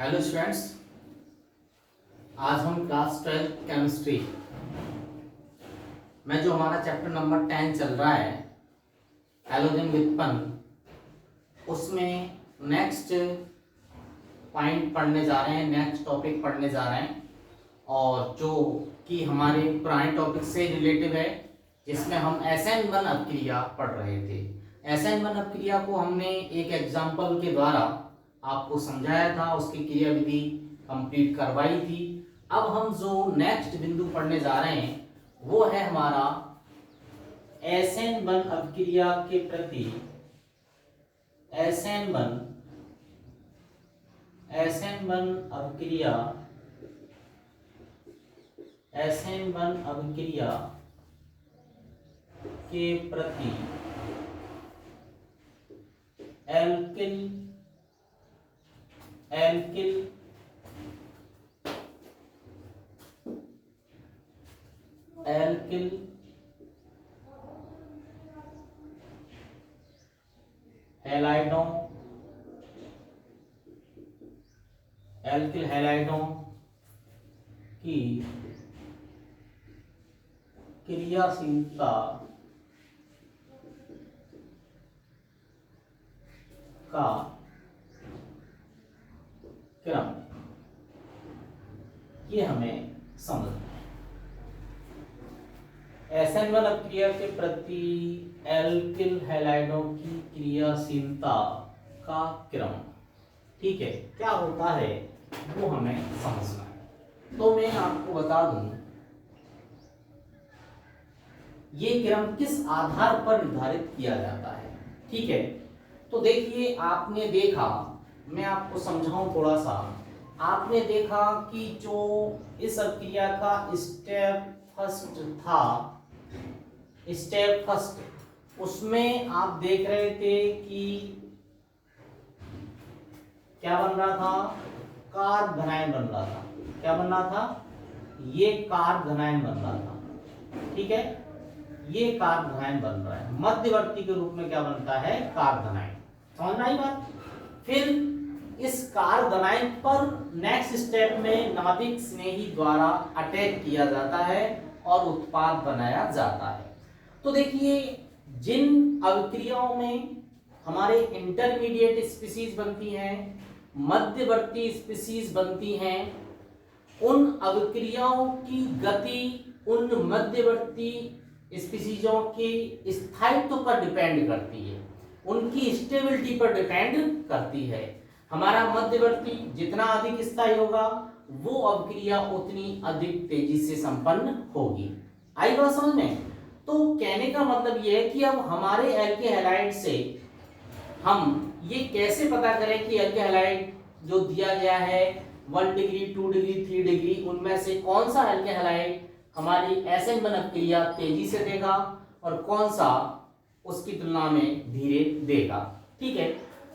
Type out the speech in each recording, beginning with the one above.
Hello students, आज हम class 12 chemistry में जो हमारा चैप्टर नंबर 10 चल रहा है हैलोजन व्युत्पन्न, उसमें नेक्स्ट पॉइंट पढ़ने जा रहे हैं, नेक्स्ट टॉपिक पढ़ने जा रहे हैं और जो कि हमारे पुराने टॉपिक से रिलेटिव है, जिसमें हम SN1 अपक्रिया पढ़ रहे थे। SN1 अपक्रिया को हमने एक एग्जाम्पल के द्वारा आपको समझाया था, उसकी क्रिया विधि कंप्लीट करवाई थी। अब हम जो नेक्स्ट बिंदु पढ़ने जा रहे हैं वो है हमारा SN1 अपक्रिया के प्रति SN1 अपक्रिया के प्रति एल्किल हैलाइडों की क्रियाशीलता का क्रम, ये हमें समझना है। SN1 अपक्रिया के प्रति एल्किल हैलाइडों की क्रियाशीलता का क्रम, ठीक है, क्या होता है वो हमें समझना है। तो मैं आपको बता दूं ये क्रम किस आधार पर निर्धारित किया जाता है, ठीक है। तो देखिए, आपने देखा, मैं आपको समझाऊं थोड़ा सा। आपने देखा कि जो इस अपक्रिया का स्टेप फर्स्ट उसमें आप देख रहे थे कि क्या बन रहा था, कार्ब धनायन बन रहा था। क्या बन रहा था? ये कार्ब धनायन बन रहा था, ठीक है। ये कार्ब धनायन बन रहा है, मध्यवर्ती के रूप में क्या बनता है, कार्ब धनायन। समझ में आई बात? फिर इस कार्ब धनायन पर नेक्स्ट स्टेप में नाभिक स्नेही द्वारा अटैक किया जाता है और उत्पाद बनाया जाता है। तो देखिए, जिन अभिक्रियाओं में हमारे इंटरमीडिएट स्पीसीज बनती हैं, मध्यवर्ती स्पीसीज बनती हैं, उन अभिक्रियाओं की गति उन मध्यवर्ती स्पीसीजों के स्थायित्व पर डिपेंड करती है, उनकी स्टेबिलिटी पर डिपेंड करती है। हमारा मध्यवर्ती जितना अधिक स्थायी होगा वो अभिक्रिया उतनी अधिक तेजी से संपन्न होगी। आई बात समझ में? तो कहने का मतलब यह है कि अब हमारे एल्के हैलाइड से हम ये कैसे पता करें कि एल्के हैलाइड जो दिया गया है 1 डिग्री 2 डिग्री 3 डिग्री, उनमें से कौन सा एल्के हैलाइड हमारी SN1 अपक्रिया तेजी से देगा और कौन सा उसकी तुलना में धीरे देगा, ठीक है।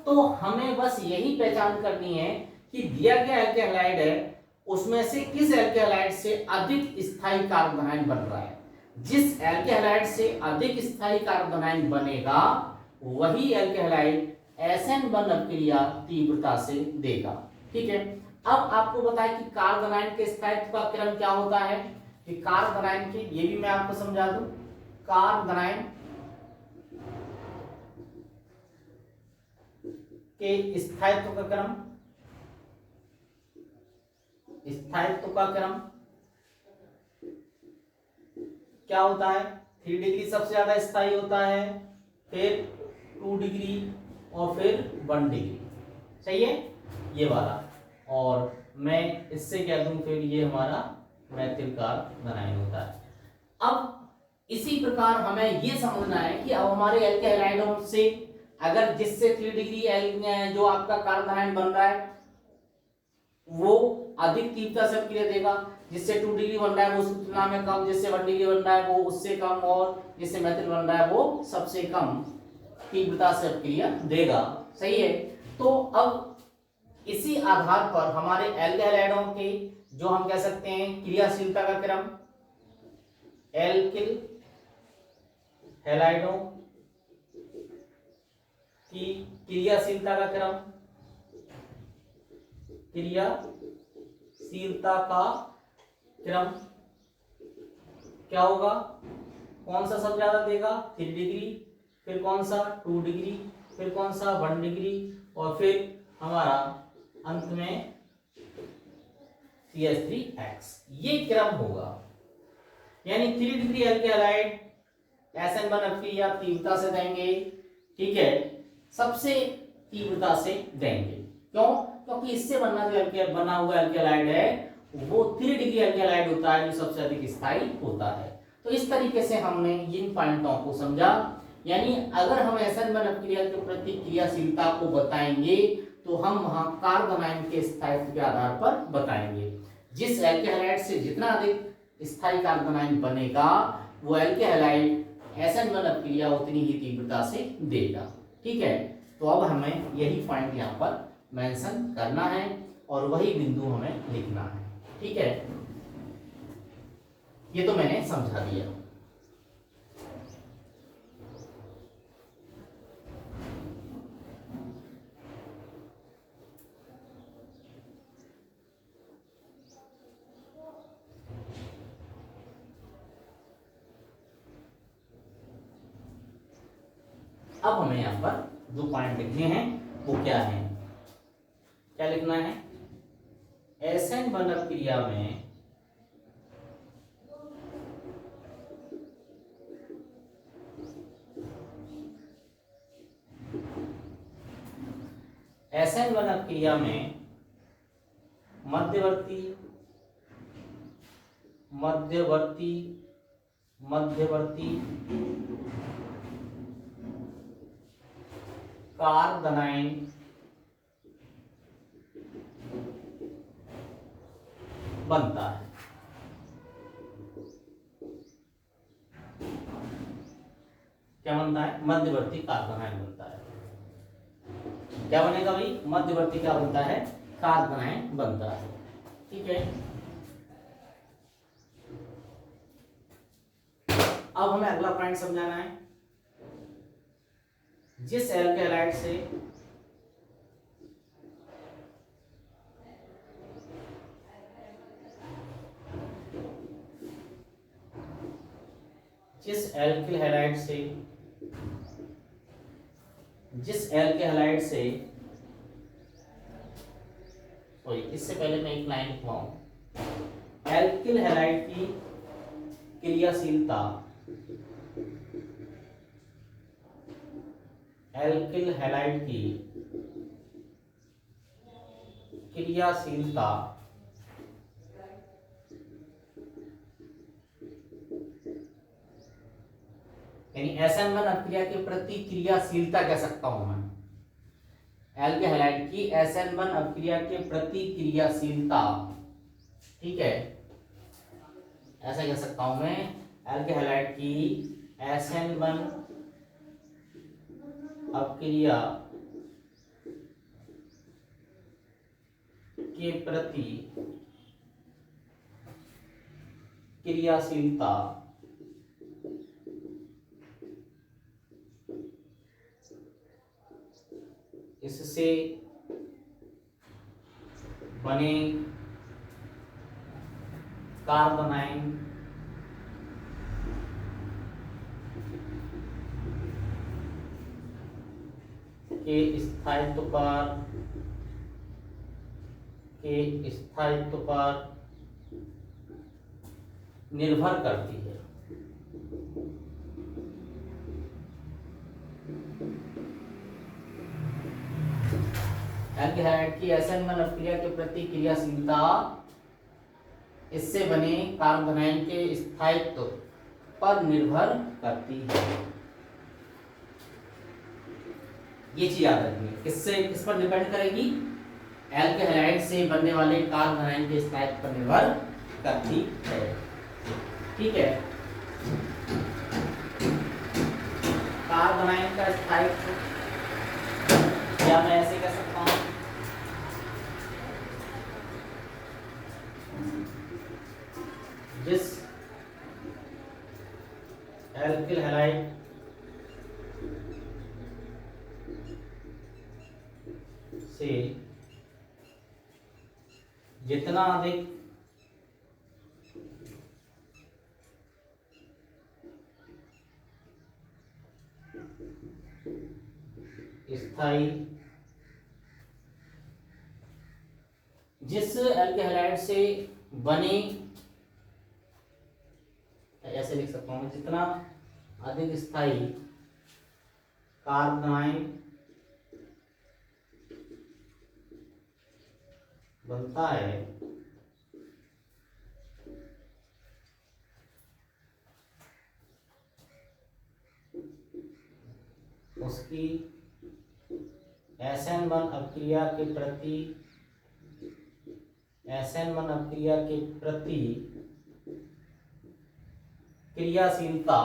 तो हमें बस यही पहचान करनी है कि दिया गया एल्के हैलाइड है उसमें से किस एल्के हैलाइड से अधिक स्थायी कार्ब धनायन बन रहा है। जिस एल्के हैलाइड से अधिक स्थायी कार्ब धनायन बनेगा वही एल्के हैलाइड SN1 अपक्रिया तीव्रता से देगा, ठीक है। अब आपको बताएं कि कार्ब धनायन के स्थायित्व का क्रम क्या होता है। कि कार्ब धनायन के, ये भी मैं आपको समझा दूं, कार्ब धनायन के स्थायित्व का क्रम क्या होता है। 3 डिग्री सबसे ज्यादा स्थायी होता है, फिर 2 डिग्री और फिर 1 डिग्री, सही है ये वाला। और मैं इससे कह दूं फिर ये हमारा मैथिल कार्ब धनायन होता है। अब इसी प्रकार हमें ये समझना है कि अब हमारे एल्के हैलाइडों से अगर जिससे 3 डिग्री जो आपका कार्ब धनायन बन रहा है वो अधिक तीव्रता से अपक्रिया देगा, जिससे 2 डिग्री बन रहा है वो उसकी तुलना में कम, जिससे 1 डिग्री बन रहा है वो उससे कम, और जिससे मैथिल बन रहा है वो सबसे कम तीव्रता से अपक्रिया देगा, सही है। तो अब इसी आधार पर हमारे एल्के हैलाइडों के जो हम कह सकते हैं क्रियाशीलता का क्रम, एल्किल हैलाइडों की क्रियाशीलता का क्रम क्रियाशीलता का क्रम क्या होगा? कौन सा सबसे ज्यादा देगा? 3 डिग्री, फिर कौन सा 2 डिग्री, फिर कौन सा 1 डिग्री, और फिर हमारा अंत में CH3X। ये क्रम होगा। यानी 3 डिग्री एल्केन हैलाइड SN1 अभिक्रिया तीव्रता से देंगे, ठीक है, सबसे तीव्रता से देंगे। क्यों? क्योंकि इससे बना जो एल्केन बना हुआ एल्केलाइड है वो 3 डिग्री एल्केलाइड होता है, जो सबसे अधिक स्थायी होता है। तो इस तरीके से हमने इन पॉइंटों को समझा। यानी अगर हम SN1 अभिक्रिया के प्रति क्रियाशीलता को बताएंगे तो हम वहां कार्बन आयन के स्थायित्व के आधार पर बताएंगे। जिस एल्केन हैलाइड से जितना अधिक स्थायी कार्बन आयन बनेगा वो एल्केन हैलाइड SN1 अभिक्रिया उतनी ही तीव्रता से देगा, ठीक है। तो अब हमें यही पॉइंट यहाँ पर मेंशन करना है और वही बिंदु हमें लिखना है, ठीक है। ये तो मैंने समझा दिया। अब हमें यहाँ पर जो पॉइंट लिखने हैं वो क्या है? क्या लिखना है? SN1 अभिक्रिया में SN1 अभिक्रिया में मध्यवर्ती मध्यवर्ती मध्यवर्ती कार्बनाइन बनता है। क्या बनता है? मध्यवर्ती कार्बनाइन बनता है। क्या बनेगा भाई? मध्यवर्ती क्या बनता है? कार्बनाइन बनता है, ठीक है। अब हमें अगला पॉइंट समझाना है। जिस एल्केन हैलाइड से जिस एल्केन हैलाइड से सॉरी, इससे पहले मैं एक लाइन लिखवाऊं। एल्केन हैलाइड की क्रियाशीलता एल्किल हैलाइड की क्रियाशीलता यानी SN1 अभिक्रिया के प्रति क्रियाशीलता कह सकता हूं मैं। एल्किल हैलाइड की SN1 अभिक्रिया के प्रति क्रियाशीलता, ठीक है, ऐसा कह सकता हूं मैं। एल्किल हैलाइड की SN1 अभिक्रिया के प्रति क्रियाशीलता इससे बने कार्बनाइन के स्थायित्व पर निर्भर करती है। एल्किल हैलाइड की SN1 अभिक्रिया के प्रति क्रियाशीलता इससे बने कार्बनाइन के स्थायित्व पर निर्भर करती है। ये चीज याद रखनी है। किस पर डिपेंड करेगी? एल्किल हैलाइड से बनने वाले कार्बनाइन के स्थायित्व पर निर्भर करती है, ठीक है। कार्बनाइन का स्थायित्व क्या मैं ऐसे कह सकता हूं? जिस एल्किल हैलाइड से जितना अधिक स्थायी, जिस एल्केहलाइड से बने, ऐसे लिख सकता हूं, जितना अधिक स्थायी कार्बोनाइल बनता है उसकी SN1 अपक्रिया के प्रति क्रियाशीलता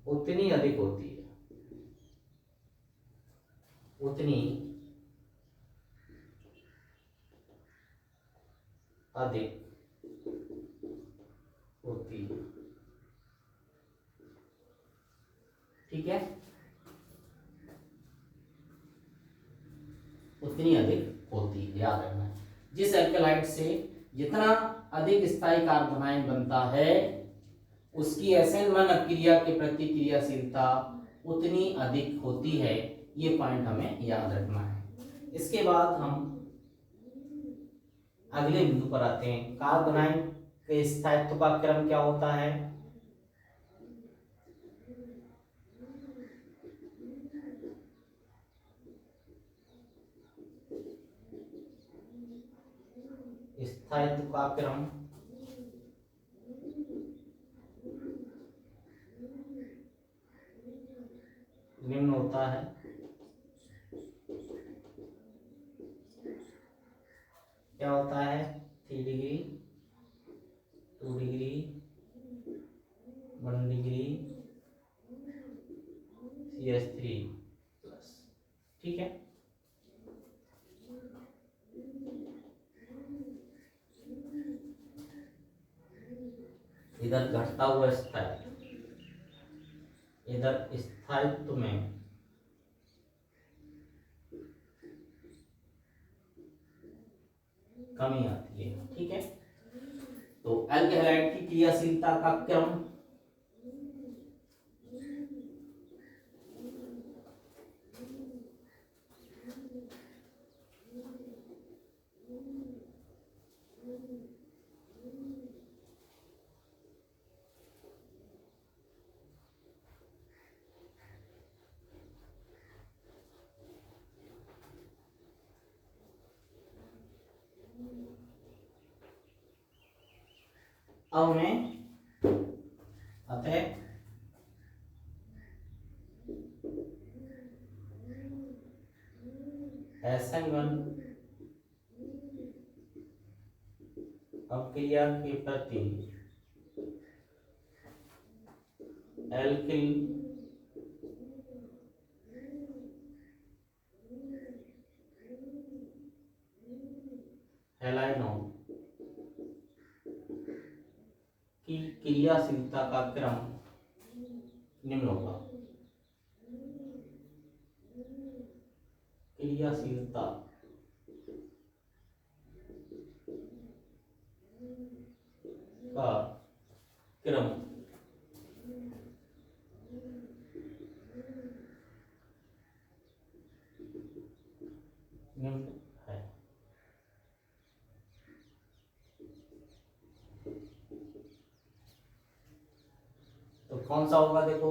उतनी अधिक होती है, उतनी अधिक होती है। ठीक है, उतनी अधिक होती है, याद रखना है। जिस एल्केलाइड से जितना अधिक स्थायी कार्बोनाइल बनता है उसकी SN1 अपक्रिया के प्रति क्रियाशीलता उतनी अधिक होती है। ये पॉइंट हमें याद रखना है। इसके बाद हम अगले बिंदु पर आते हैं। कार्बोनाइल के स्थायित्व का क्रम क्या होता है? स्थायित्व का क्रम निम्न होता है। क्या होता है? 3 degree, 2 degree, 1 degree, CH3 plus. ठीक है, इधर घटता हुआ स्थायित्व, इधर स्थायित्व में कमी आती है। ठीक है, तो एल्केहलाइड की क्रियाशीलता का क्रम अब में अतः SN1 अपक्रिया के प्रति एल्किल हैलाइडों की क्रियाशीलता का क्रम निम्न होगा। क्रियाशीलता का क्रम निम्न है। तो कौन सा होगा? देखो,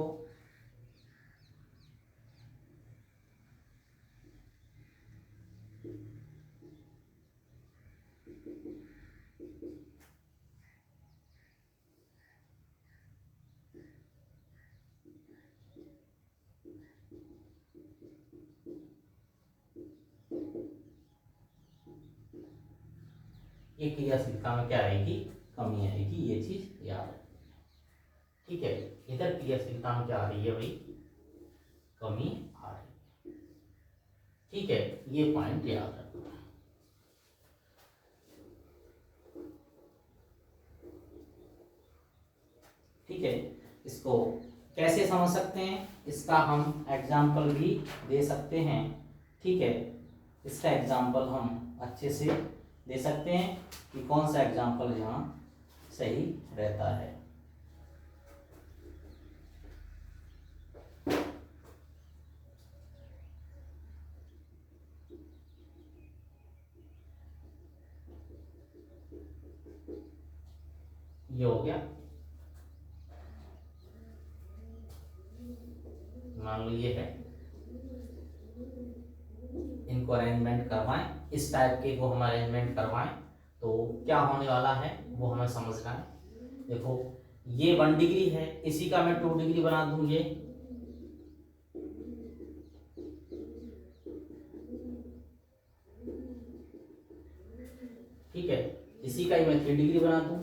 ये क्रियाशीलता में क्या आएगी? कमी आएगी। ये चीज याद रखनी है। ठीक है, इधर क्रियाशीलता में क्या आ रही है भाई? कमी आ रही है। ठीक है, ये पॉइंट याद रखना है। ठीक है, इसको कैसे समझ सकते हैं इसका हम एग्जाम्पल भी दे सकते हैं। ठीक है, इसका एग्जाम्पल हम अच्छे से दे सकते हैं कि कौन सा एग्जाम्पल यहाँ सही रहता है। ये हो गया, मान लो ये है, इनको अरेंजमेंट करवाएं, इस टाइप के को हम अरेंजमेंट करवाएं तो क्या होने वाला है वो हमें समझना है। देखो ये 1 डिग्री है, इसी का मैं 2 डिग्री बना दूं, ये ठीक है, इसी का ही मैं 3 डिग्री बना दूं।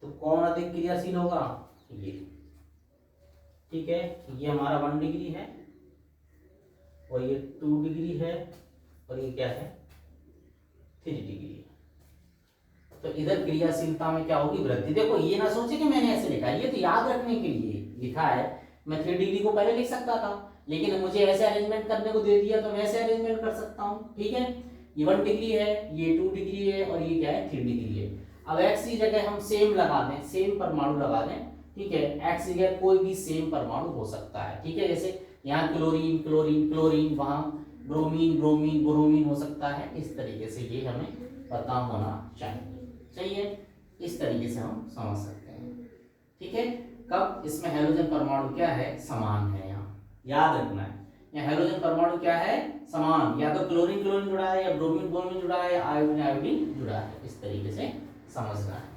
तो कौन अधिक क्रियाशील होगा, ये। ठीक है, ये हमारा 1 डिग्री है और ये 2 डिग्री है और ये क्या है, 3 डिग्री है। तो इधर क्रियाशीलता में क्या होगी, वृद्धि। देखो ये ना सोचे कि मैंने ऐसे लिखा है, ये तो याद रखने के लिए लिखा है। मैं 3 डिग्री को पहले लिख सकता था, लेकिन मुझे ऐसे अरेंजमेंट करने को दे दिया तो मैं ऐसे अरेंजमेंट कर सकता हूँ। ठीक है, ये 1 डिग्री है, ये 2 डिग्री है और ये क्या है, 3 डिग्री है। अब x की जगह हम सेम लगा दें, सेम परमाणु लगा दें। ठीक है, x की जगह कोई भी सेम परमाणु हो सकता है। ठीक है, जैसे यहाँ क्लोरीन क्लोरीन क्लोरीन, वहाँ ब्रोमीन ब्रोमीन ब्रोमीन हो सकता है। इस तरीके से ये हमें पता होना चाहिए। सही है, इस तरीके से हम समझ सकते हैं। ठीक है, कब इसमें हाइड्रोजन परमाणु क्या है, समान है। यहाँ याद रखना है, यहाँ हाइड्रोजन परमाणु क्या है, समान। या तो क्लोरीन क्लोरीन जुड़ा है, या ब्रोमीन ब्रोमीन जुड़ा है, या आयोडीन आयोडीन जुड़ा है। इस तरीके से समझना है।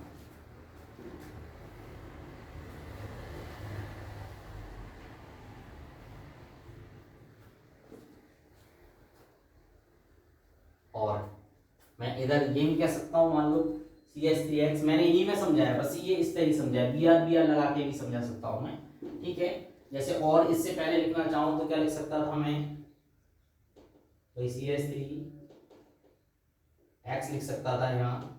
और मैं इधर ये भी कह सकता हूँ, मान लो CH3X, मैंने इन्हीं में समझाया, बस ये इस तरह समझाया, Br लगा के भी समझा सकता हूँ मैं। ठीक है, जैसे और इससे पहले लिखना चाहूँ तो क्या लिख सकता था मैं, तो CH3X लिख सकता था, यहाँ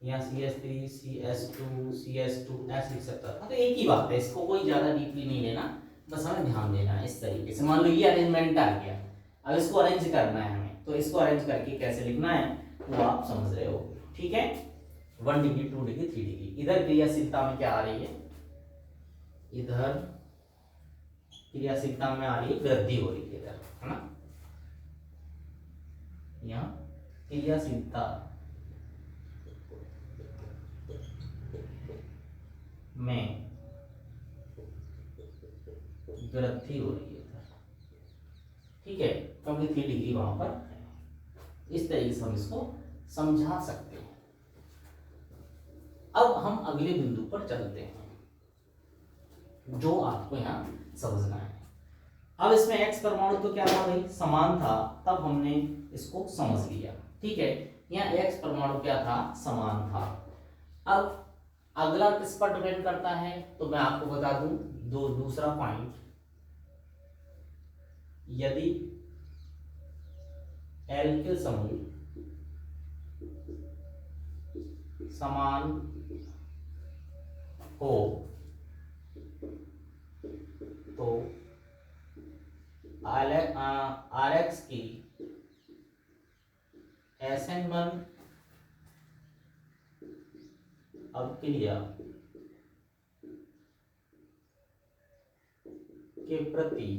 CH3 CH2 लिख सकता था। तो एक ही बात है, इसको कोई ज्यादा डीपली नहीं लेना, बस हमें ध्यान देना है। इस तरीके से मान लो ये अरेंजमेंट आ गया, अब इसको अरेंज करना है हमें, तो इसको अरेंज करके कैसे लिखना है वो आप समझ रहे हो। ठीक है, 1 डिग्री 2 डिग्री 3 डिग्री। इधर क्रियाशीलता में क्या आ रही है, इधर क्रियाशीलता में आ रही है वृद्धि हो रही है, इधर है ना। यहाँ क्रियाशीलता में वृद्धि हो रही है इधर। ठीक है, क्योंकि 3 डिग्री वहां पर है। इस तरीके से हम इसको समझा सकते हैं। अब हम अगले बिंदु पर चलते हैं, जो आपको यहाँ समझना है। अब इसमें x परमाणु तो क्या था भाई, समान था, तब हमने इसको समझ लिया। ठीक है, यहाँ x परमाणु क्या था, समान था। अब अगला किस पर डिपेंड करता है, तो मैं आपको बता दूं, दूसरा पॉइंट, यदि एल्किल समूह समान हो तो RX की SN1 अभिक्रिया के प्रति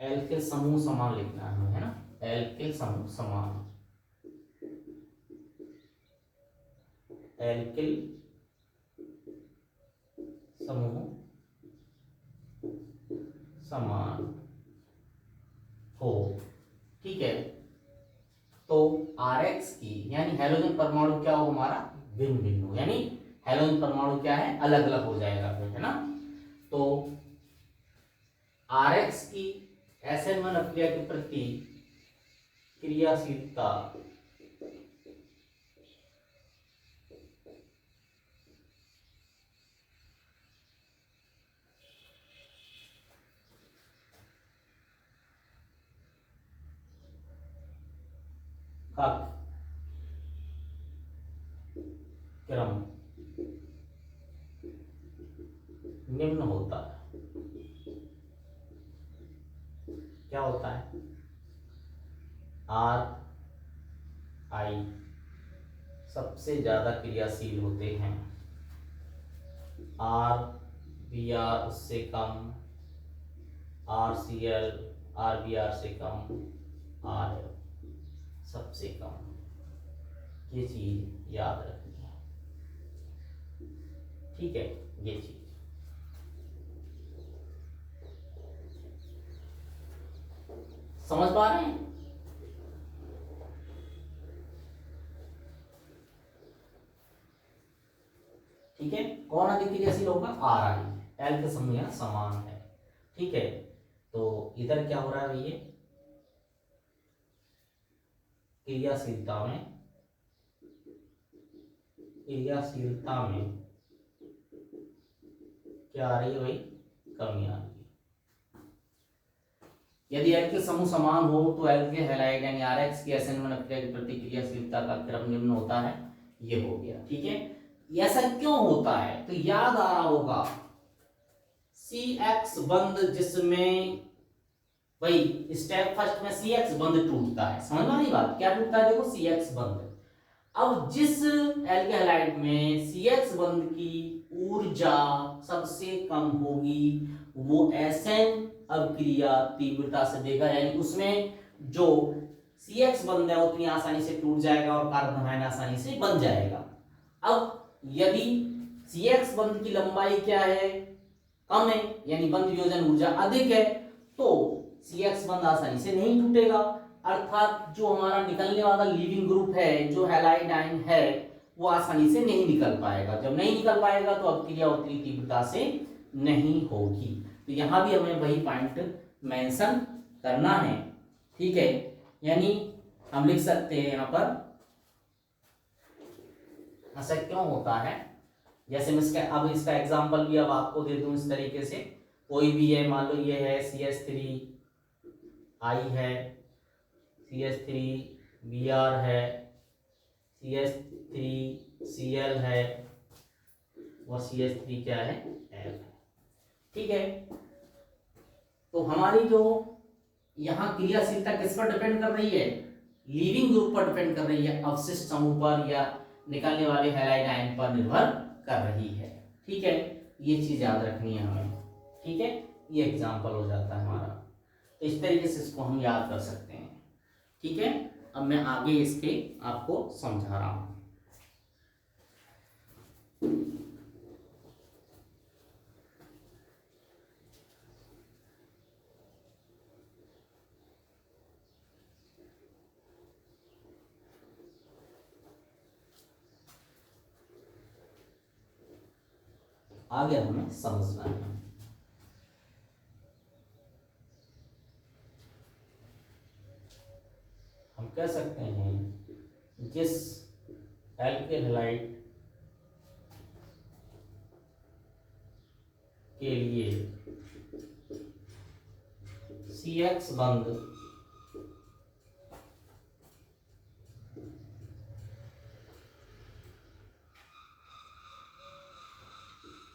एल्किल समूह समान लिखना है ना, एल्किल समूह समान, एल्किल समूह समान हो। ठीक है, तो RX की यानी हाइड्रोजन परमाणु क्या हो हमारा, भिन्न भिन्न हो, यानी हाइड्रोजन परमाणु क्या है, अलग अलग हो जाएगा फिर, है ना। तो RX की SN1 अभिक्रिया के प्रति क्रियाशीलता का क्रम निम्न होता है। क्या होता है? आर आई सबसे ज्यादा क्रियाशील होते हैं, आर बी आर उससे कम, R C L R B R से कम, आर एल सबसे कम। ये चीज याद रखनी है, ठीक है। ये चीज समझ पा रहे हैं? ठीक है। कौन अधिक क्रियाशील होगा? Are I. एल के समूह यहाँ समान है, ठीक है। तो इधर क्या हो रहा है भैया? क्रियाशीलता में क्या आ रही है भाई? कमी आ रही है। यदि एल के समूह समान हो तो एल के हैलाइड यानी आर एक्स की SN1 अभिक्रिया की प्रतिक्रियाशीलता का क्रम निम्न होता है। ये हो गया, ठीक है। ऐसा क्यों होता है? तो याद आ रहा होगा CX बंध जिसमें भाई स्टेप फर्स्ट में CX बंध टूटता है। समझ में आ रही बात? क्या टूटता है? देखो CX बंध। अब जिस एल्केहाइड में CX बंध की ऊर्जा सबसे कम होगी वो SN अभिक्रिया तीव्रता से देगा, यानी उसमें जो CX बंध है उतनी आसानी से टूट जाएगा और कार्बन आयन आसानी से बन जाएगा। अब यदि CX बंध की लंबाई क्या है? कम है, यानी बंध वियोजन ऊर्जा अधिक है, तो CX बंध आसानी से नहीं टूटेगा, अर्थात जो हमारा निकलने वाला लीविंग ग्रुप है, जो हैलाइड आयन है, वो आसानी से नहीं निकल पाएगा। जब नहीं निकल पाएगा तो अभिक्रिया उतनी तीव्रता से नहीं होगी। तो यहां भी हमें वही पॉइंट मेंशन करना है, ठीक है। यानी हम लिख सकते हैं यहां पर ऐसा क्यों होता है। जैसे मैं अब इसका एग्जांपल भी अब आपको दे दूं इस तरीके से। कोई भी है, मान लो ये है CH3I है, CH3Br है, CH3Cl है और CH3 क्या है? L है, ठीक है। तो हमारी जो यहाँ क्रियाशीलता किस पर डिपेंड कर रही है? लीविंग ग्रुप पर डिपेंड कर रही है, अवशिष्ट समूह पर या निकलने वाले हैलाइड आयन पर निर्भर कर रही है, ठीक है। ये चीज याद रखनी है हमें, ठीक है। ये एग्जांपल हो जाता है हमारा। तो इस तरीके से इसको हम याद कर सकते हैं, ठीक है। अब मैं आगे इसके आपको समझा रहा हूं। आगे हमें समझना है। हम कह सकते हैं जिस एल्केन हैलाइड के लिए CX बंध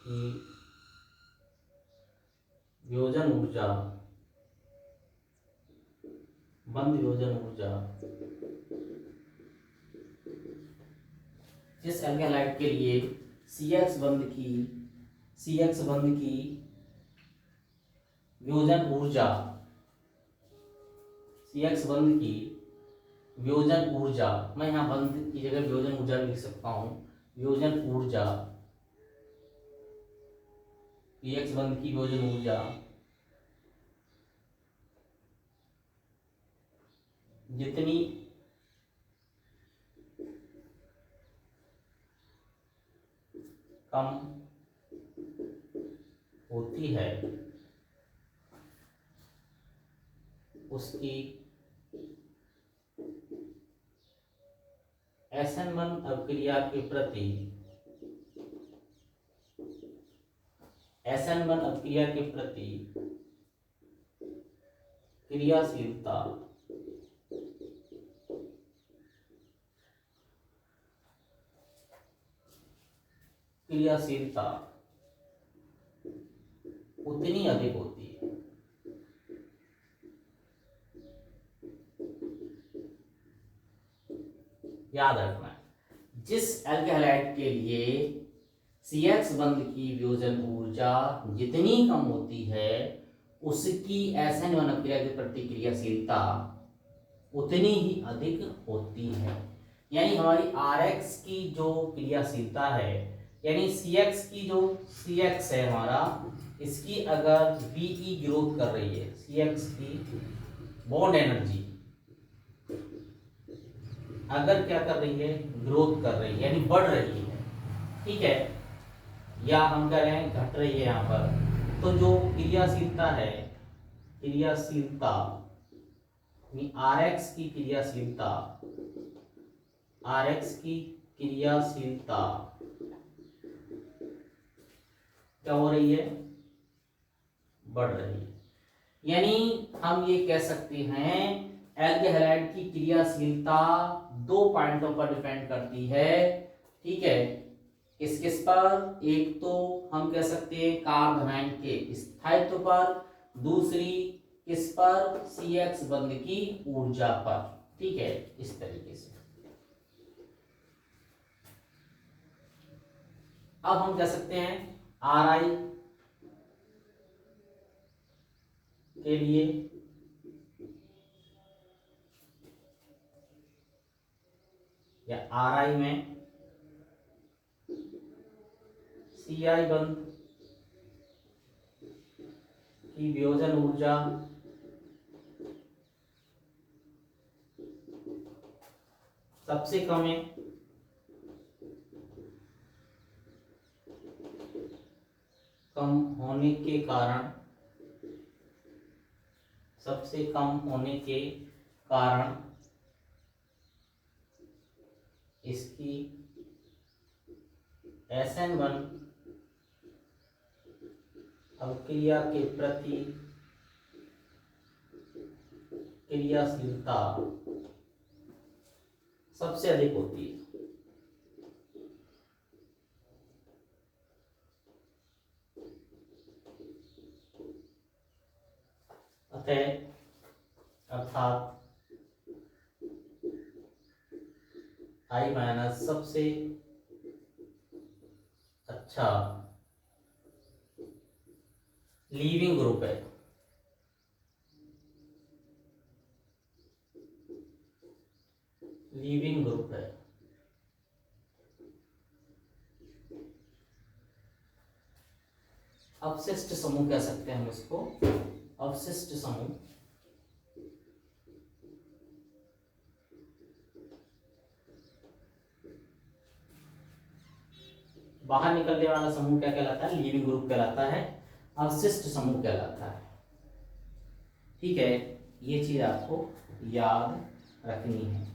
की वियोजन ऊर्जा, बंध वियोजन ऊर्जा जिस एल्केन के लिए CX बंध की वियोजन ऊर्जा, CX बंध की वियोजन ऊर्जा, मैं यहाँ बंध की जगह वियोजन ऊर्जा लिख सकता हूँ। वियोजन ऊर्जा, CX बंध की वियोजन ऊर्जा जितनी कम होती है उसकी SN1 अभिक्रिया के प्रति क्रियाशीलता क्रियाशीलता उतनी अधिक होती है। याद रखना है, जिस एल्कहलाइड के लिए CH बंध की वियोजन ऊर्जा जितनी कम होती है उसकी SN1 अभिक्रिया की प्रतिक्रियाशीलता उतनी ही अधिक होती है। यानी हमारी RX की जो क्रियाशीलता है, यानी CX की जो CX है हमारा, इसकी अगर BE ग्रोथ कर रही है, CX की बॉन्ड एनर्जी अगर क्या कर रही है, ग्रोथ कर रही है, यानी बढ़ रही है, ठीक है, या हम कह रहे हैं घट रही है यहाँ पर, तो जो क्रियाशीलता है, क्रियाशीलता RX की क्रियाशीलता, RX की क्रियाशीलता क्या हो रही है, बढ़ रही है। यानी हम ये कह सकते हैं एल्कहलाइड की क्रियाशीलता दो पॉइंटों पर डिपेंड करती है, ठीक है, किस किस पर, एक तो हम कह सकते हैं कार्ब धनायन के स्थायित्व पर, दूसरी किस पर, CX बंध की ऊर्जा पर, ठीक है, इस तरीके से। अब हम कह सकते हैं RI के लिए या RI में CI बंध की वियोजन ऊर्जा सबसे कम है, कम होने के कारण, सबसे कम होने के कारण इसकी SN1 अभिक्रिया के प्रति क्रियाशीलता सबसे अधिक होती है। अर्थात I- सबसे अच्छा लीविंग ग्रुप है, लीविंग ग्रुप है। अवशिष्ट समूह कह सकते हैं हम इसको, अवशिष्ट समूह, बाहर निकलने वाला समूह क्या कहलाता है, लीविंग ग्रुप कहलाता है, अवशिष्ट समूह कहलाता है, ठीक है, ये चीज आपको याद रखनी है।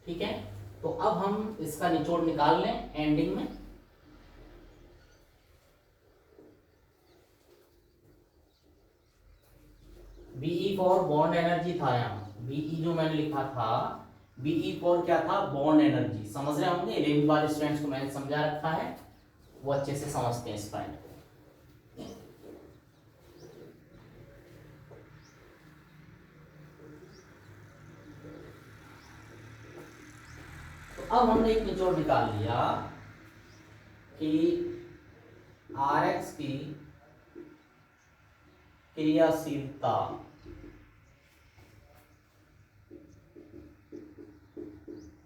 ठीक है, तो अब हम इसका निचोड़ निकाल लें एंडिंग में। बीई फॉर बॉन्ड एनर्जी था, यहाँ बीई जो मैंने लिखा था, बीई फॉर क्या था, बॉन्ड एनर्जी। समझ रहे होंगे, 11वीं वाले स्टूडेंट्स को मैंने समझा रखा है, वो अच्छे से समझते हैं इस पॉइंट को। तो अब हमने एक निचोड़ निकाल लिया कि RX की क्रियाशीलता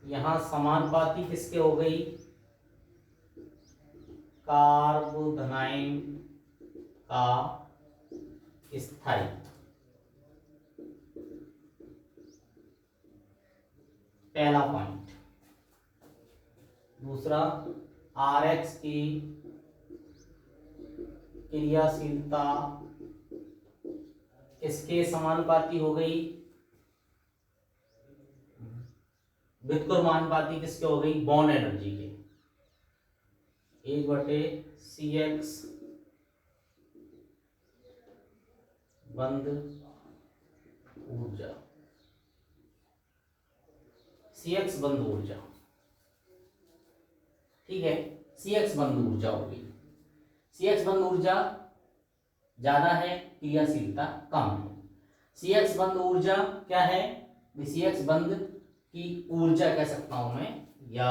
यहां समानुपाती किसके हो गई, कार्बोधनाइन का स्थायित्व, पहला पॉइंट। दूसरा, RX की क्रियाशीलता किसके समानुपाती हो गई, व्युत्क्रमानुपाती किसके हो गई, बॉन्ड एनर्जी के, 1/CX बंध ऊर्जा। CX बंद ऊर्जा, ठीक है, CX बंद ऊर्जा होगी। CX बंद ऊर्जा ज्यादा है, क्रियाशीलता कम है। CX बंद ऊर्जा क्या है? CX बंद की ऊर्जा कह सकता हूं मैं, या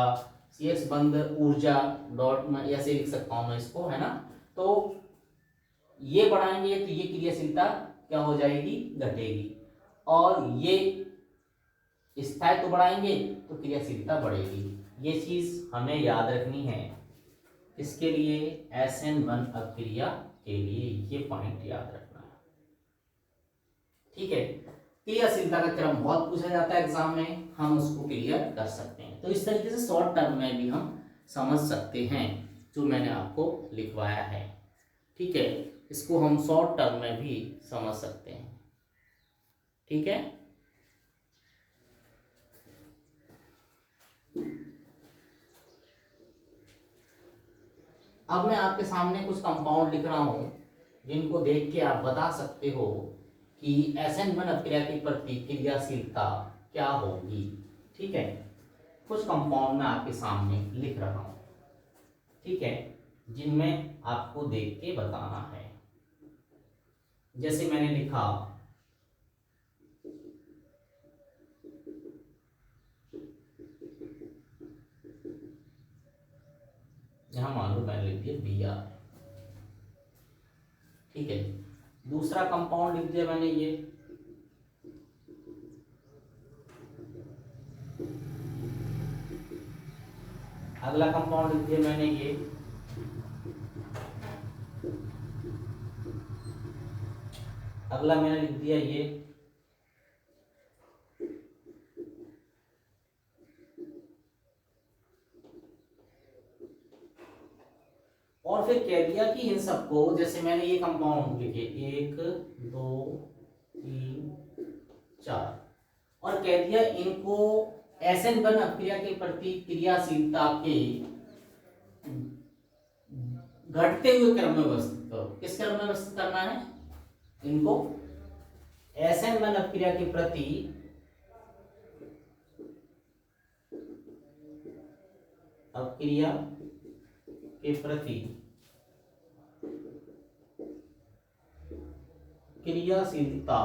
CX बंद ऊर्जा डॉट में ऐसे लिख सकता हूं मैं इसको, है ना। तो ये बढ़ाएंगे तो ये क्रियाशीलता क्या हो जाएगी? घटेगी। और ये स्थायित्व बढ़ाएंगे तो क्रियाशीलता बढ़ेगी। ये चीज हमें याद रखनी है। इसके लिए SN1 अभिक्रिया के लिए ये पॉइंट याद रखना है, ठीक है। क्रियाशीलता का क्रम बहुत पूछा जाता है एग्जाम में, हम उसको क्लियर कर सकते हैं। तो इस तरीके से शॉर्ट टर्म में भी हम समझ सकते हैं जो मैंने आपको लिखवाया है, ठीक है। इसको हम शॉर्ट टर्म में भी समझ सकते हैं, ठीक है। अब मैं आपके सामने कुछ कंपाउंड लिख रहा हूं जिनको देख के आप बता सकते हो कि SN1 अभिक्रिया की प्रतिक्रियाशीलता क्या होगी, ठीक है। कुछ कंपाउंड मैं आपके सामने लिख रहा हूं, ठीक है, जिनमें आपको देख के बताना है। जैसे मैंने लिखा यहां, मान लो मैंने लिख दिया Br, ठीक है। दूसरा कंपाउंड लिख दिया मैंने ये, अगला कंपाउंड लिख दिया मैंने ये, अगला मैंने लिख दिया ये, और फिर कह दिया कि इन सबको, जैसे मैंने ये कंपाउंड लिखे 1 2 3 4, और कह दिया इनको SN1 अभिक्रिया के प्रति क्रियाशीलता के घटते हुए क्रम में व्यवस्थित करो। किस क्रम में व्यवस्थित करना है इनको? SN1 अभिक्रिया के प्रति अभिक्रिया के प्रति क्रियाशीलता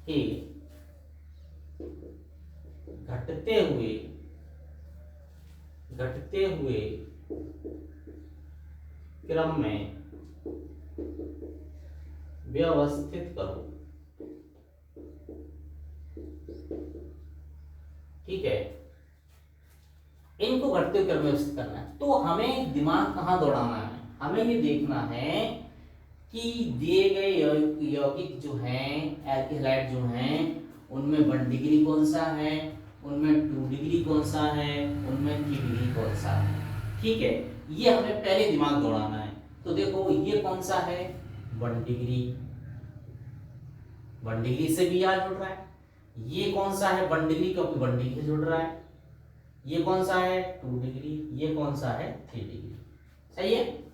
के घटते हुए क्रम में व्यवस्थित करो, ठीक है। इनको घटते हुए क्रम में व्यवस्थित करना है। तो हमें दिमाग कहाँ दौड़ाना है? हमें ये देखना है कि दिए गए यौगिक जो हैं, एल्केहाइड जो हैं, उनमें 1 डिग्री कौन सा है, उनमें 2 डिग्री कौन सा है, उनमें 3 डिग्री कौन सा है, ठीक है। ये हमें पहले दिमाग दौड़ाना है। तो देखो ये कौन सा है? 1 डिग्री, 1 डिग्री से भी यार जुड़ रहा है। ये कौन सा है? 1 डिग्री, क्योंकि 1 डिग्री से जुड़ रहा है। ये कौन सा है? 2 डिग्री। ये कौन सा है? 3 डिग्री। सही है,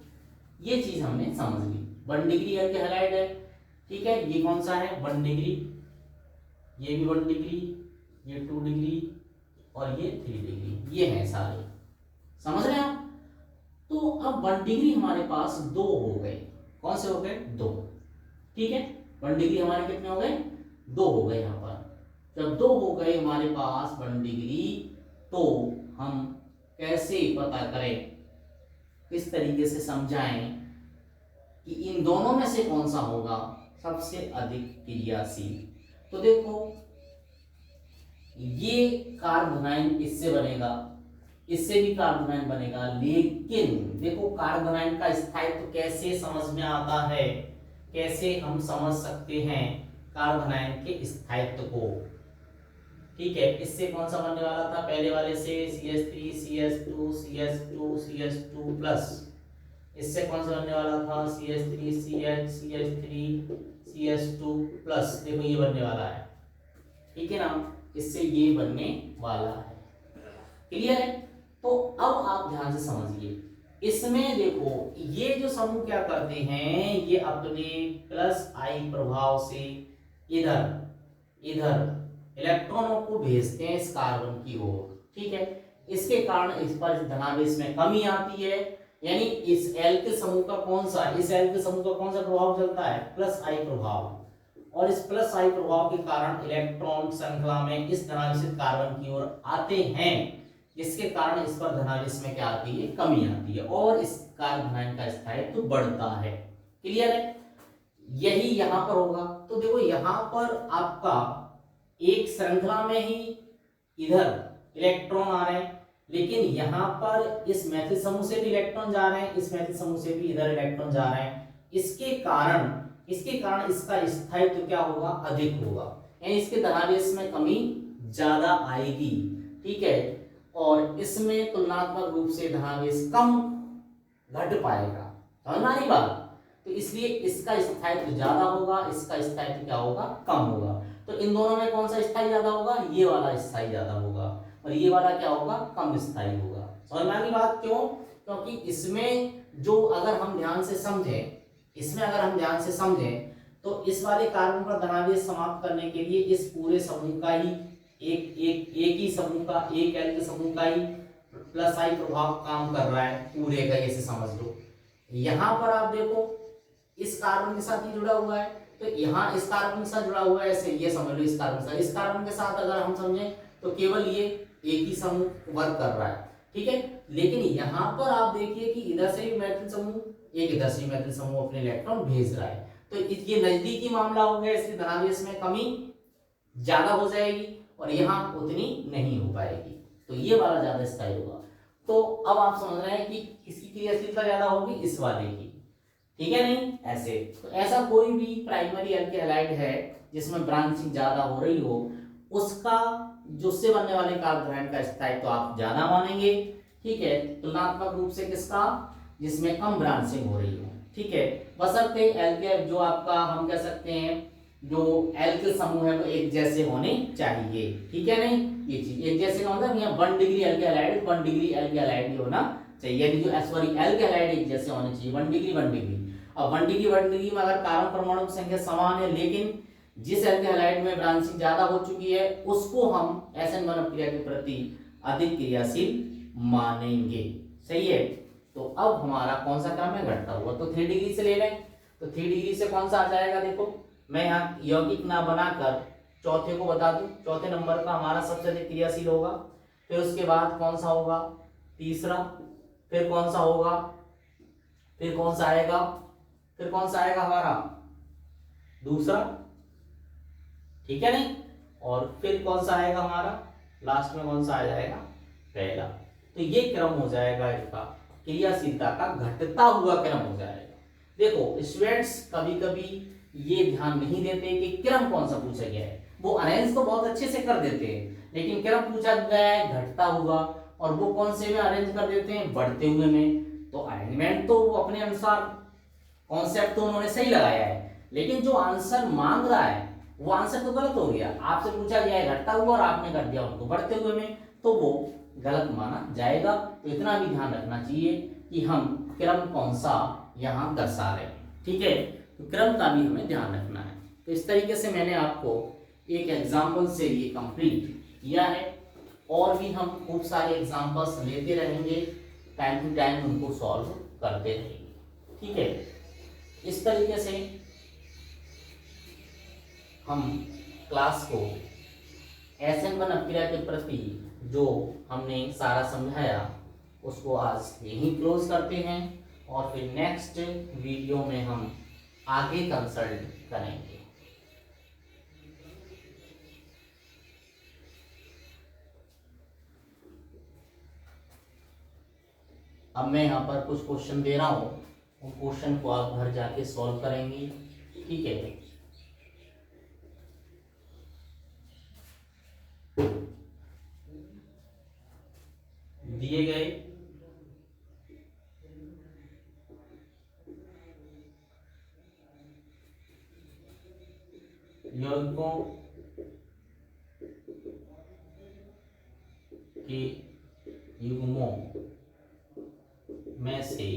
ये चीज हमने समझ ली। 1 डिग्री एल्केहाइड है, ठीक है। ये कौन सा है? 1 डिग्री, ये भी 1 डिग्री, ये 2 डिग्री और ये 3 डिग्री। ये हैं सारे, समझ रहे हैं आप? तो अब 1 डिग्री हमारे पास 2 हो गए। कौन से हो गए? 2, ठीक है। 1 डिग्री हमारे कितने हो गए? 2 हो गए। यहाँ पर जब 2 हो गए हमारे पास 1 डिग्री, तो हम कैसे पता करें, किस तरीके से समझाएं कि इन दोनों में से कौन सा होगा सबसे अधिक क्रियाशील? तो देखो ये कार्बोनाइन इससे बनेगा, इससे भी कार्बोनाइन बनेगा, लेकिन देखो कार्बोनाइन का स्थायित्व कैसे समझ में आता है, कैसे हम समझ सकते हैं कार्बोनाइन के स्थायित्व को, ठीक है। इससे कौन सा बनने वाला था? पहले वाले से CH3 CH2 CH2 CH2 plus, इससे कौन सा बनने वाला था? CH3 CH CH3 CH2 plus. देखो ये बनने वाला है, ठीक है ना, इससे ये बनने वाला है। क्लियर है? तो अब आप ध्यान से समझिए, इसमें देखो ये जो समूह क्या करते हैं, ये अपने प्लस आई प्रभाव से इधर इधर इलेक्ट्रॉनों को भेजते हैं इस कार्बन की ओर, ठीक है। इसके कारण इस पर धनावेश में कमी आती है, यानी इस एल के समूह का कौन सा, इस एल के समूह का कौन सा प्रभाव चलता है, प्लस आई प्रभाव, और इस प्लस आई प्रभाव के कारण इलेक्ट्रॉन श्रृंखला में इस धनावेशित कार्बन की ओर आते हैं, जिसके कारण इस पर धनावेश में क्या आती है, कमी आती है, और इस कार्बन आयन का स्थायित्व बढ़ता है। क्लियर है? यही यहां पर होगा। तो देखो यहां पर आपका एक श्रृंखला में ही इधर इलेक्ट्रॉन आ रहे हैं, लेकिन यहां पर इस मैथिल समूह से भी इलेक्ट्रॉन जा रहे हैं, इस मैथिल समूह से भी इधर इलेक्ट्रॉन जा रहे हैं। इसके कारण इसका स्थायित्व क्या होगा, अधिक होगा, यानी इसके धनावेश में कमी ज्यादा आएगी, ठीक है। और इसमें तुलनात्मक रूप से धनावेश कम घट पाएगा, समझ में आ रही बात? तो इसलिए इसका स्थायित्व ज्यादा होगा, इसका स्थायित्व क्या होगा, कम होगा। तो इन दोनों में कौन सा स्थायी ज्यादा होगा, ये वाला स्थायी ज्यादा होगा, और ये वाला क्या होगा, कम स्थायी होगा। समझ में आ गई बात? क्यों? क्योंकि इसमें जो अगर हम ध्यान से समझें, तो इस वाले कार्बन पर धनावेश समाप्त करने के लिए इस पूरे समूह का ही एक ही समूह का, एक एल के समूह का ही प्लस आई प्रभाव काम कर रहा है पूरे का, ऐसे समझ लो। यहां पर आप देखो इस कार्बन के साथ ही जुड़ा हुआ है, तो यहाँ इस कार्बन के साथ जुड़ा हुआ है, ऐसे ये समझ लो इस कार्बन के साथ अगर हम समझें तो केवल ये एक ही समूह वर्क कर रहा है, ठीक है। लेकिन यहाँ पर आप देखिए कि इधर से भी मैथिल समूह, एक इधर से मैथिल समूह अपने इलेक्ट्रॉन भेज रहा है, तो ये नजदीकी मामला हो गया, इसलिए धनावेश में कमी ज्यादा हो जाएगी और यहाँ उतनी नहीं हो पाएगी, तो ये वाला ज्यादा स्थायी होगा। तो अब आप समझ रहे हैं कि किसकी क्रियाशीलता ज्यादा होगी, इस वाले की, ठीक है नहीं? ऐसे तो ऐसा कोई भी प्राइमरी एल्केन हैलाइड है जिसमें ब्रांचिंग ज्यादा हो रही हो, उसका जो उससे बनने वाले कार्बोहाइड्रेट का स्थायित्व तो आप ज्यादा मानेंगे, ठीक है, तुलनात्मक रूप से किसका, जिसमें कम ब्रांचिंग हो रही हो, ठीक है। बशर्ते एल्केन जो आपका हम कह सकते हैं जो एल्किल समूह है वो एक जैसे होने चाहिए, ठीक है नहीं? ये चीज एक जैसे का मतलब यहाँ 1 degree alkane halide 1 degree alkane halide होना चाहिए, यानी जो सॉरी एल्केन हैलाइड एक जैसे होने चाहिए, 1 डिग्री 1 डिग्री। अब 1 डिग्री में अगर कार्बन परमाणु की संख्या समान है, लेकिन जिस एल्केन हैलाइड में ब्रांचिंग ज्यादा हो चुकी है उसको हम SN1 अपक्रिया के प्रति अधिक क्रियाशील मानेंगे, सही है। तो अब हमारा कौन सा क्रम है, घटता हुआ, तो 3 डिग्री से ले लें, तो 3 डिग्री से कौन सा आ जाएगा, देखो मैं यहाँ यौगिक ना बनाकर चौथे को बता दूं, चौथे नंबर का हमारा सबसे अधिक क्रियाशील होगा, फिर उसके बाद कौन सा होगा, तीसरा, फिर कौन सा होगा, फिर कौन सा आएगा, फिर कौन सा आएगा हमारा दूसरा, ठीक है नहीं, और फिर कौन सा आएगा हमारा लास्ट में, कौन सा आ जाएगा, पहला। तो ये क्रम हो जाएगा इसका क्रियाशीलता का घटता हुआ क्रम हो जाएगा। देखो स्टूडेंट्स कभी कभी ये ध्यान नहीं देते कि क्रम कौन सा पूछा गया है, वो अरेंज तो बहुत अच्छे से कर देते हैं, लेकिन क्रम पूछा गया है घटता हुआ, और वो कौन से में अरेंज कर देते हैं, बढ़ते हुए में। तो अरेंजमेंट तो वो अपने अनुसार कॉन्सेप्ट तो उन्होंने सही लगाया है, लेकिन जो आंसर मांग रहा है वो आंसर तो गलत हो गया। आपसे पूछा गया है घटता हुआ और आपने कर दिया उनको बढ़ते हुए में, तो वो गलत माना जाएगा। तो इतना भी ध्यान रखना चाहिए कि हम क्रम कौन सा यहाँ दर्शा रहे हैं, ठीक है, तो क्रम का भी हमें ध्यान रखना है। तो इस तरीके से मैंने आपको एक एग्जाम्पल से ये कंप्लीट किया है, और भी हम खूब सारे एग्जाम्पल्स लेते रहेंगे, टाइम टू टाइम उनको सॉल्व करते रहेंगे, ठीक है। इस तरीके से हम क्लास को SN1 अपक्रिया के प्रति जो हमने सारा समझाया उसको आज यहीं क्लोज करते हैं, और फिर नेक्स्ट वीडियो में हम आगे कंसल्ट करेंगे। अब मैं यहाँ पर कुछ क्वेश्चन दे रहा हूँ, उन क्वेश्चन को आप घर जाके सॉल्व करेंगे, ठीक है। दिए गए यौगिकों के युग्मों में से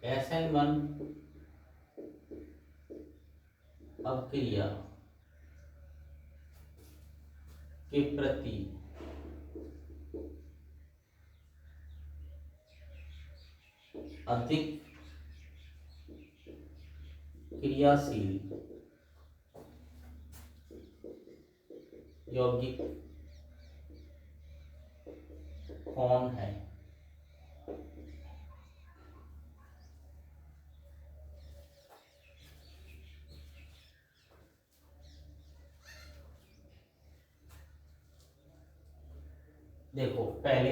SN1 अक्रिया के प्रति अधिक क्रियाशील यौगिक कौन है? देखो पहले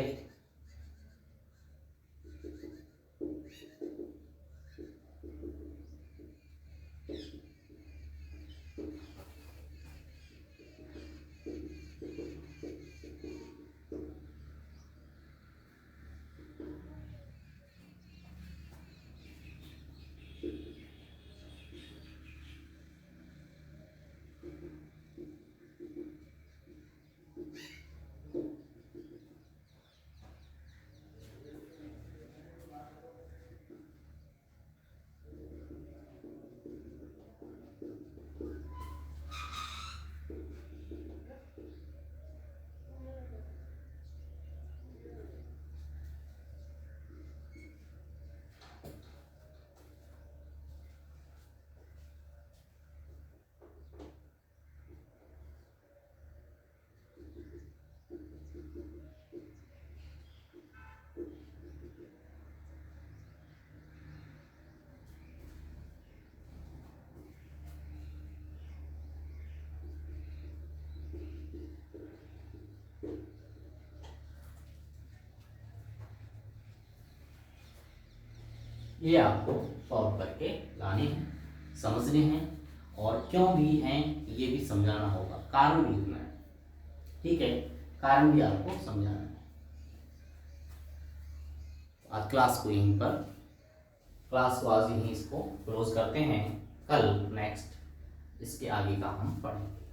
ये आपको सॉल्व करके लाने हैं, समझने हैं और क्यों भी हैं ये भी समझाना होगा, कारण भी लिखना है। ठीक है, कारण भी आपको समझाना है। आज क्लास को यहीं पर क्लास को आज यहीं इसको क्लोज करते हैं। कल नेक्स्ट इसके आगे का हम पढ़ेंगे।